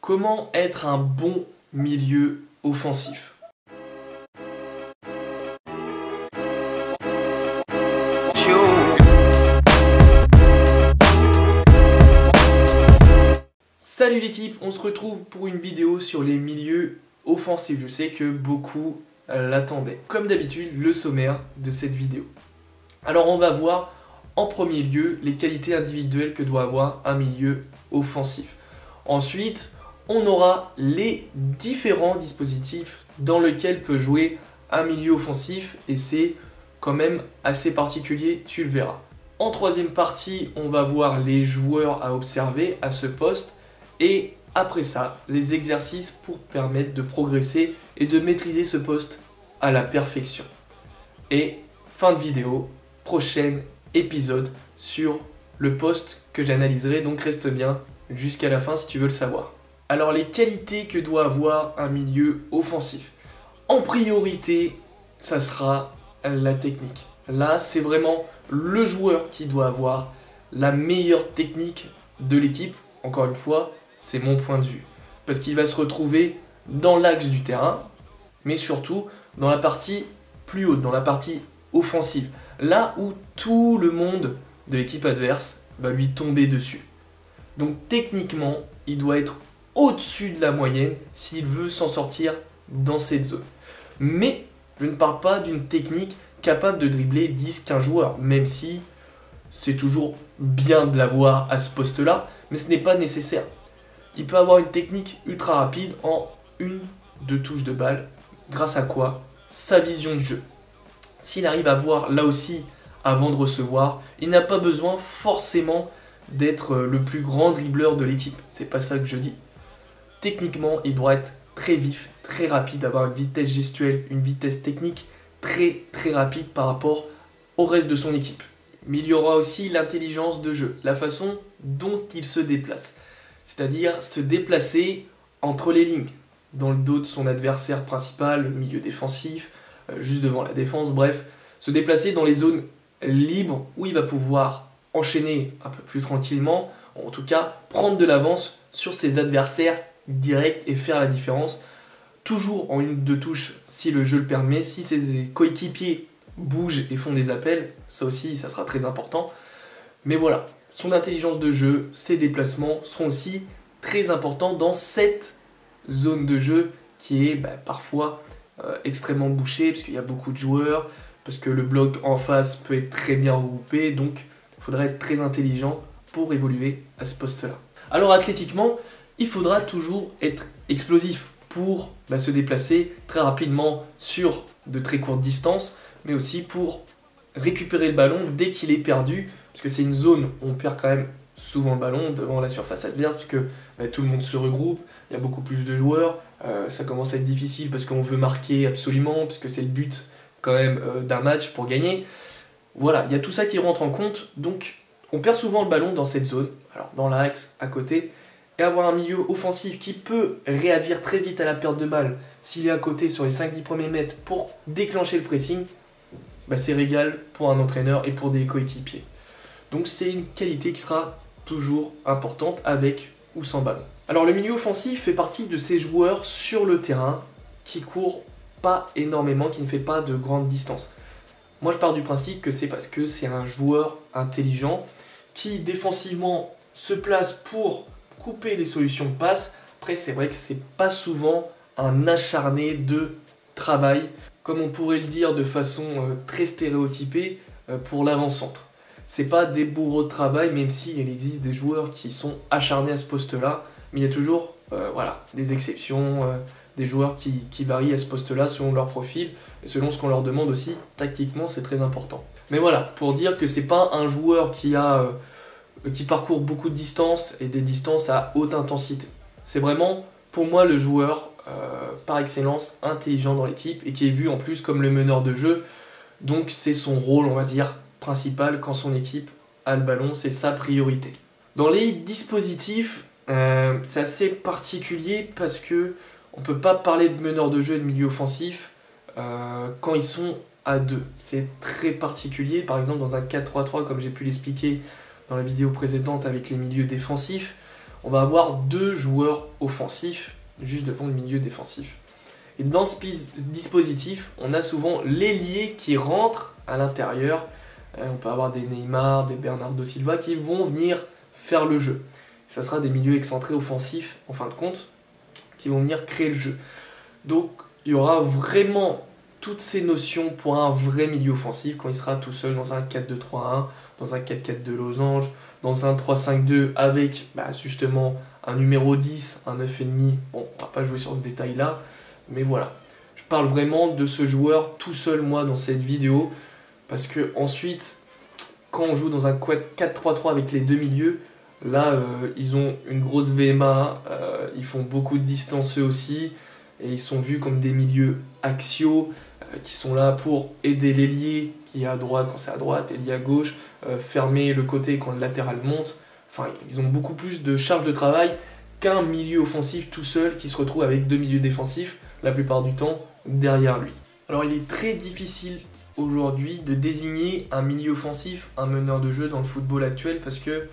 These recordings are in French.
Comment être un bon milieu offensif? Salut l'équipe, on se retrouve pour une vidéo sur les milieux offensifs. Je sais que beaucoup l'attendaient. Comme d'habitude, le sommaire de cette vidéo. Alors on va voir en premier lieu les qualités individuelles que doit avoir un milieu offensif. Ensuite, on aura les différents dispositifs dans lesquels peut jouer un milieu offensif et c'est quand même assez particulier, tu le verras. En troisième partie, on va voir les joueurs à observer à ce poste et après ça, les exercices pour permettre de progresser et de maîtriser ce poste à la perfection. Et fin de vidéo, prochain épisode sur le poste que j'analyserai, donc reste bien jusqu'à la fin si tu veux le savoir. Alors les qualités que doit avoir un milieu offensif. En priorité, ça sera la technique. Là, c'est vraiment le joueur qui doit avoir la meilleure technique de l'équipe. Encore une fois, c'est mon point de vue. Parce qu'il va se retrouver dans l'axe du terrain, mais surtout dans la partie plus haute, dans la partie offensive. Là où tout le monde de l'équipe adverse va lui tomber dessus. Donc techniquement, il doit être au-dessus de la moyenne s'il veut s'en sortir dans cette zone. Mais je ne parle pas d'une technique capable de dribbler 10-15 joueurs, même si c'est toujours bien de l'avoir à ce poste-là, mais ce n'est pas nécessaire. Il peut avoir une technique ultra rapide en 1-2 touches de balle, grâce à quoi? Sa vision de jeu. S'il arrive à voir là aussi avant de recevoir, il n'a pas besoin forcément d'être le plus grand dribbleur de l'équipe. C'est pas ça que je dis. Techniquement, il doit être très vif, très rapide, avoir une vitesse gestuelle, une vitesse technique très rapide par rapport au reste de son équipe. Mais il y aura aussi l'intelligence de jeu, la façon dont il se déplace. C'est-à-dire se déplacer entre les lignes, dans le dos de son adversaire principal, le milieu défensif, juste devant la défense, bref, se déplacer dans les zones libres où il va pouvoir enchaîner un peu plus tranquillement, en tout cas prendre de l'avance sur ses adversaires directs et faire la différence, toujours en 1-2 touches si le jeu le permet, si ses coéquipiers bougent et font des appels, ça aussi ça sera très important, mais voilà, son intelligence de jeu, ses déplacements seront aussi très importants dans cette zone de jeu qui est parfois extrêmement bouchée, parce qu'il y a beaucoup de joueurs, parce que le bloc en face peut être très bien regroupé, donc il faudra être très intelligent pour évoluer à ce poste-là. Alors athlétiquement, il faudra toujours être explosif pour se déplacer très rapidement sur de très courtes distances, mais aussi pour récupérer le ballon dès qu'il est perdu, parce que c'est une zone où on perd quand même souvent le ballon devant la surface adverse, parce que tout le monde se regroupe, il y a beaucoup plus de joueurs, ça commence à être difficile parce qu'on veut marquer absolument, parce que c'est le but quand même d'un match pour gagner. Voilà, il y a tout ça qui rentre en compte, donc on perd souvent le ballon dans cette zone, alors dans l'axe, à côté, et avoir un milieu offensif qui peut réagir très vite à la perte de balle s'il est à côté sur les 5-10 premiers mètres pour déclencher le pressing, c'est régal pour un entraîneur et pour des coéquipiers. Donc c'est une qualité qui sera toujours importante avec ou sans ballon. Alors le milieu offensif fait partie de ces joueurs sur le terrain qui courent pas énormément, qui ne fait pas de grandes distances. Moi je pars du principe que c'est parce que c'est un joueur intelligent qui défensivement se place pour couper les solutions de passe. Après c'est vrai que c'est pas souvent un acharné de travail, comme on pourrait le dire de façon très stéréotypée pour l'avant-centre. C'est pas des bourreaux de travail, même s'il existe des joueurs qui sont acharnés à ce poste-là, mais il y a toujours des exceptions, des joueurs qui varient à ce poste-là selon leur profil, et selon ce qu'on leur demande aussi, tactiquement c'est très important. Mais voilà, pour dire que c'est pas un joueur qui parcourt beaucoup de distances, et des distances à haute intensité. C'est vraiment, pour moi, le joueur par excellence intelligent dans l'équipe, et qui est vu en plus comme le meneur de jeu, donc c'est son rôle, on va dire, principal quand son équipe a le ballon, c'est sa priorité. Dans les dispositifs, c'est assez particulier parce que on peut pas parler de meneur de jeu et de milieu offensif quand ils sont à deux. C'est très particulier, par exemple dans un 4-3-3 comme j'ai pu l'expliquer dans la vidéo précédente avec les milieux défensifs, on va avoir 2 joueurs offensifs juste devant le milieu défensif. Et dans ce dispositif, on a souvent l'ailier qui rentre à l'intérieur. On peut avoir des Neymar, des Bernardo Silva qui vont venir faire le jeu. Ça sera des milieux excentrés offensifs, en fin de compte, qui vont venir créer le jeu. Donc, il y aura vraiment toutes ces notions pour un vrai milieu offensif quand il sera tout seul dans un 4-2-3-1, dans un 4-4 de losange, dans un 3-5-2 avec justement un numéro 10, un 9,5. Bon, on va pas jouer sur ce détail-là, mais voilà. Je parle vraiment de ce joueur tout seul, moi, dans cette vidéo, parce que ensuite, quand on joue dans un 4-3-3 avec les deux milieux, là, ils ont une grosse VMA, ils font beaucoup de distance eux aussi, et ils sont vus comme des milieux axiaux, qui sont là pour aider l'ailier qui est à droite quand c'est à droite, l'ailier à gauche, fermer le côté quand le latéral monte. Enfin, ils ont beaucoup plus de charge de travail qu'un milieu offensif tout seul qui se retrouve avec 2 milieux défensifs, la plupart du temps, derrière lui. Alors il est très difficile aujourd'hui de désigner un milieu offensif, un meneur de jeu dans le football actuel, parce que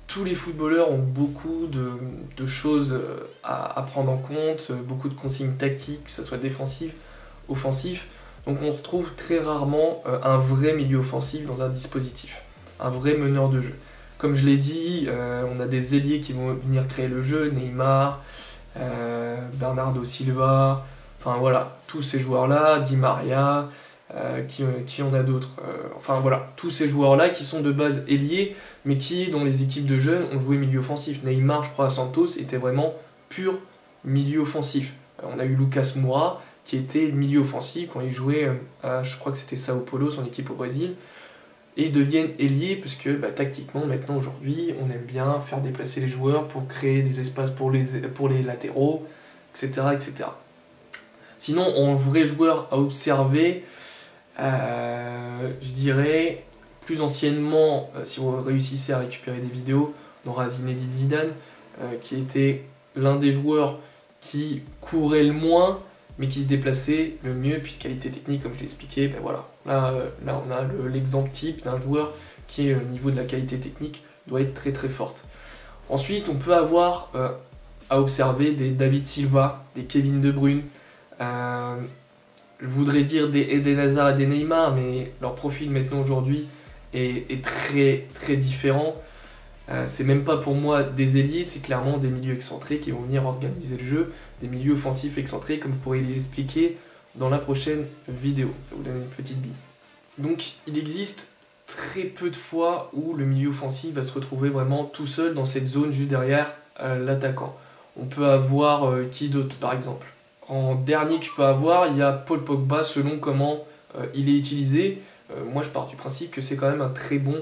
tous les footballeurs ont beaucoup de choses à prendre en compte, beaucoup de consignes tactiques, que ce soit défensif, offensif. Donc on retrouve très rarement un vrai milieu offensif dans un dispositif, un vrai meneur de jeu. Comme je l'ai dit, on a des ailiers qui vont venir créer le jeu, Neymar, Bernardo Silva, enfin voilà, tous ces joueurs-là, Di Maria, qui en a d'autres, enfin voilà, tous ces joueurs-là qui sont de base ailiers, mais qui, dans les équipes de jeunes, ont joué milieu offensif. Neymar, je crois, à Santos, était vraiment pur milieu offensif. On a eu Lucas Moura, qui était milieu offensif quand il jouait à, je crois que c'était Sao Paulo, son équipe au Brésil, et ils deviennent ailiers, parce que tactiquement, maintenant, aujourd'hui, on aime bien faire déplacer les joueurs pour créer des espaces pour les latéraux, etc., etc. Sinon, en vrai joueur à observer, je dirais, plus anciennement, si vous réussissez à récupérer des vidéos, on aura Zinedine Zidane, qui était l'un des joueurs qui courait le moins, mais qui se déplaçait le mieux, puis qualité technique, comme je l'ai expliqué, voilà. Là on a l'exemple type d'un joueur qui, au niveau de la qualité technique, doit être très très forte. Ensuite, on peut avoir à observer des David Silva, des Kevin De Bruyne, je voudrais dire des Eden Hazard et des Neymar, mais leur profil maintenant aujourd'hui est très très différent. C'est même pas pour moi des ailiers, c'est clairement des milieux excentrés qui vont venir organiser le jeu, des milieux offensifs excentrés, comme je pourrais les expliquer dans la prochaine vidéo. Ça vous donne une petite bille. Donc il existe très peu de fois où le milieu offensif va se retrouver vraiment tout seul dans cette zone juste derrière l'attaquant. On peut avoir qui d'autre par exemple? En dernier que je peux avoir, il y a Paul Pogba selon comment il est utilisé. Moi je pars du principe que c'est quand même un très bon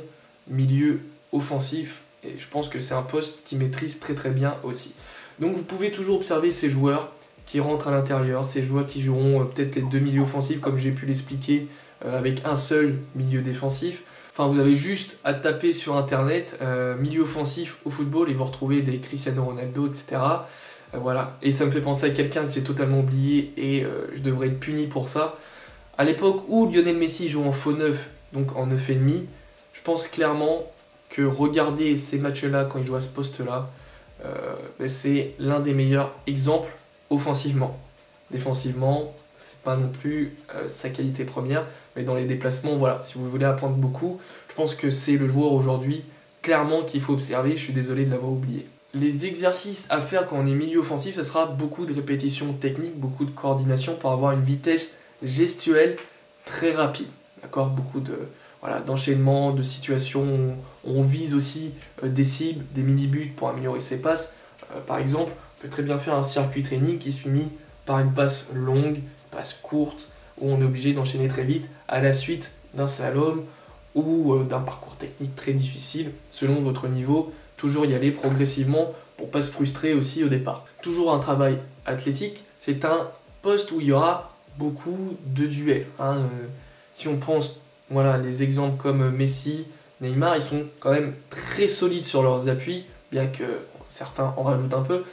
milieu offensif et je pense que c'est un poste qui maîtrise très très bien aussi. Donc vous pouvez toujours observer ces joueurs qui rentrent à l'intérieur, ces joueurs qui joueront peut-être les 2 milieux offensifs comme j'ai pu l'expliquer avec un seul milieu défensif. Enfin vous avez juste à taper sur internet milieu offensif au football et vous retrouvez des Cristiano Ronaldo, etc. Voilà, et ça me fait penser à quelqu'un que j'ai totalement oublié et je devrais être puni pour ça. À l'époque où Lionel Messi joue en faux 9, donc en 9,5, je pense clairement que regarder ces matchs-là quand il joue à ce poste-là, c'est l'un des meilleurs exemples offensivement. Défensivement, c'est pas non plus sa qualité première, mais dans les déplacements, voilà, si vous voulez apprendre beaucoup, je pense que c'est le joueur aujourd'hui clairement qu'il faut observer, je suis désolé de l'avoir oublié. Les exercices à faire quand on est milieu offensif, ça sera beaucoup de répétitions techniques, beaucoup de coordination pour avoir une vitesse gestuelle très rapide. D'accord, beaucoup d'enchaînements, de situations. On vise aussi des cibles, des mini-buts pour améliorer ses passes. Par exemple, on peut très bien faire un circuit training qui se finit par une passe longue, passe courte, où on est obligé d'enchaîner très vite à la suite d'un slalom ou d'un parcours technique très difficile selon votre niveau. Toujours y aller progressivement pour ne pas se frustrer aussi au départ. Toujours un travail athlétique, c'est un poste où il y aura beaucoup de duels. Si on prend les exemples comme Messi, Neymar, ils sont quand même très solides sur leurs appuis, bien que certains en rajoutent un peu.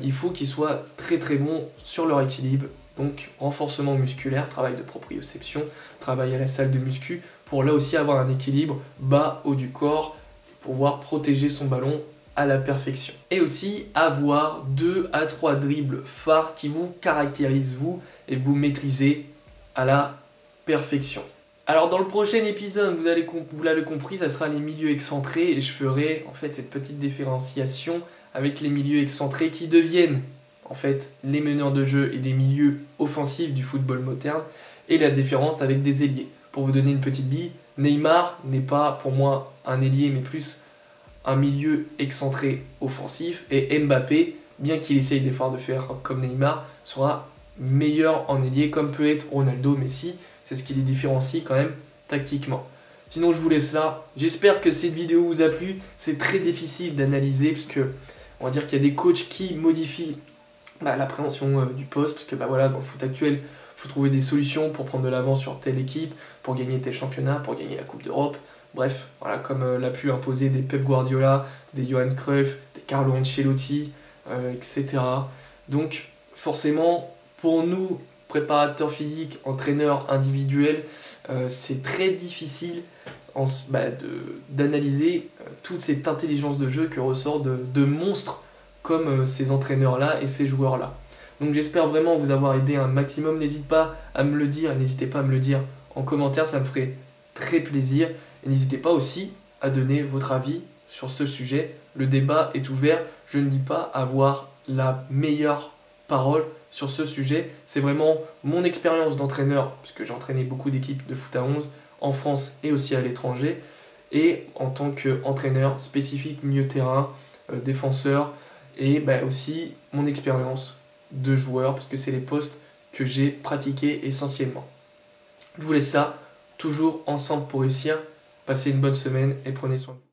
Il faut qu'ils soient très très bons sur leur équilibre. Donc renforcement musculaire, travail de proprioception, travail à la salle de muscu, pour là aussi avoir un équilibre bas-haut du corps, pouvoir protéger son ballon à la perfection. Et aussi avoir 2 à 3 dribbles phares qui vous caractérisent vous et vous maîtrisez à la perfection. Alors dans le prochain épisode, vous l'avez compris, ça sera les milieux excentrés et je ferai en fait cette petite différenciation avec les milieux excentrés qui deviennent en fait les meneurs de jeu et les milieux offensifs du football moderne et la différence avec des ailiers. Pour vous donner une petite bille, Neymar n'est pas pour moi un ailier mais plus un milieu excentré offensif et Mbappé, bien qu'il essaye d'efforts de faire comme Neymar, sera meilleur en ailier comme peut être Ronaldo, Messi. C'est ce qui les différencie quand même tactiquement. Sinon je vous laisse là. J'espère que cette vidéo vous a plu. C'est très difficile d'analyser parce que on va dire qu'il y a des coachs qui modifient l'appréhension du poste parce que voilà, dans le foot actuel, il faut trouver des solutions pour prendre de l'avance sur telle équipe, pour gagner tel championnat, pour gagner la Coupe d'Europe. Bref, voilà, comme l'a pu imposer des Pep Guardiola, des Johan Cruyff, des Carlo Ancelotti, etc. Donc forcément, pour nous, préparateurs physiques, entraîneurs individuels, c'est très difficile d'analyser toute cette intelligence de jeu que ressort de monstres comme ces entraîneurs-là et ces joueurs-là. Donc j'espère vraiment vous avoir aidé un maximum. N'hésitez pas à me le dire, n'hésitez pas à me le dire en commentaire, ça me ferait très plaisir. Et n'hésitez pas aussi à donner votre avis sur ce sujet. Le débat est ouvert. Je ne dis pas avoir la meilleure parole sur ce sujet. C'est vraiment mon expérience d'entraîneur, puisque j'ai entraîné beaucoup d'équipes de foot à 11 en France et aussi à l'étranger. Et en tant qu'entraîneur spécifique milieu terrain, défenseur, et aussi mon expérience de joueur, parce que c'est les postes que j'ai pratiqués essentiellement. Je vous laisse là, toujours ensemble pour réussir. Passez une bonne semaine et prenez soin de vous.